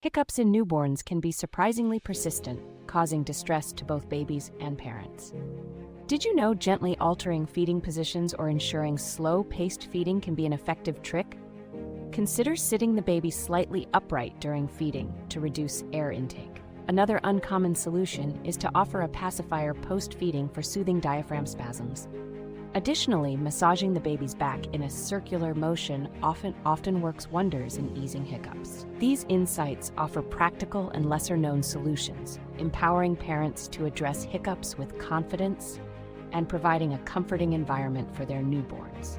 Hiccups in newborns can be surprisingly persistent, causing distress to both babies and parents. Did you know gently altering feeding positions or ensuring slow-paced feeding can be an effective trick? Consider sitting the baby slightly upright during feeding to reduce air intake. Another uncommon solution is to offer a pacifier post-feeding for soothing diaphragm spasms. Additionally, massaging the baby's back in a circular motion often works wonders in easing hiccups. These insights offer practical and lesser-known solutions, empowering parents to address hiccups with confidence and providing a comforting environment for their newborns.